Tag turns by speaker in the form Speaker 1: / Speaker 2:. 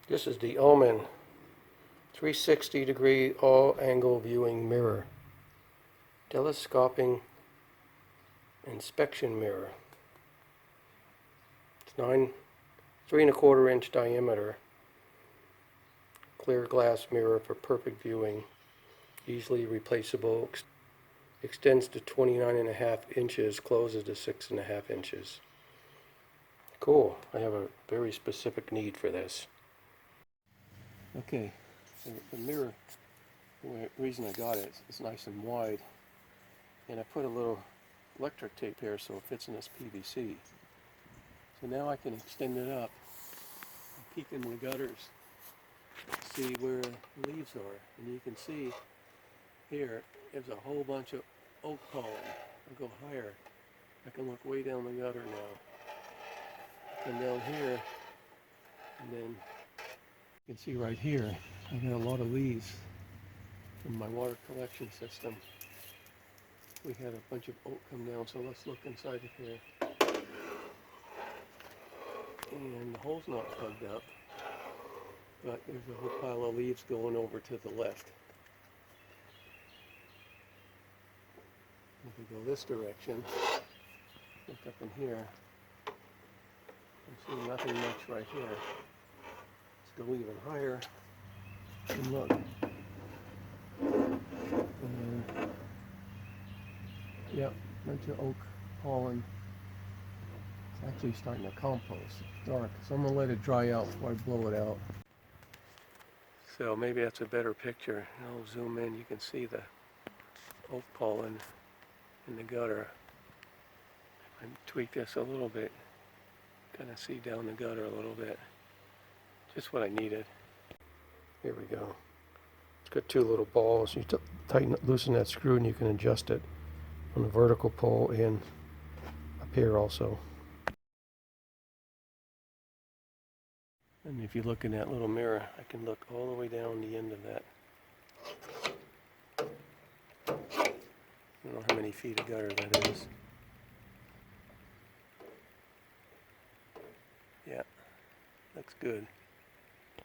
Speaker 1: This is the Ullman 360-degree all-angle viewing mirror. Telescoping inspection mirror. It's 3¼ inch diameter. Clear glass mirror for perfect viewing. Easily replaceable. Extends to 29½ inches, closes to 6½ inches. Cool. I have a very specific need for this. Okay, the mirror, the reason I got it, it's nice and wide, and I put a little electric tape here so it fits in this PVC. So now I can extend it up and peek in the gutters, see where the leaves are, and you can see here there's a whole bunch of oak pollen. I'll go higher. I can look way down the gutter now. Come down here, and then you can see right here, I got a lot of leaves from my water collection system. We had a bunch of oak come down, so let's look inside of here. And the hole's not plugged up, but there's a whole pile of leaves going over to the left. If we go this direction, look up in here, I see nothing much right here. Let's go even higher and look. And, yep, bunch of oak pollen. It's actually starting to compost. It's dark, so I'm going to let it dry out before I blow it out. So maybe that's a better picture. I'll zoom in, you can see the oak pollen in the gutter. I tweak this a little bit, kind of see down the gutter a little bit. Just what I needed. Here we go. It's got two little balls. You loosen that screw and you can adjust it on the vertical pole and up here also. And if you look in that little mirror, I can look all the way down the end of that. I don't know how many feet of gutter that is. Yeah, looks good.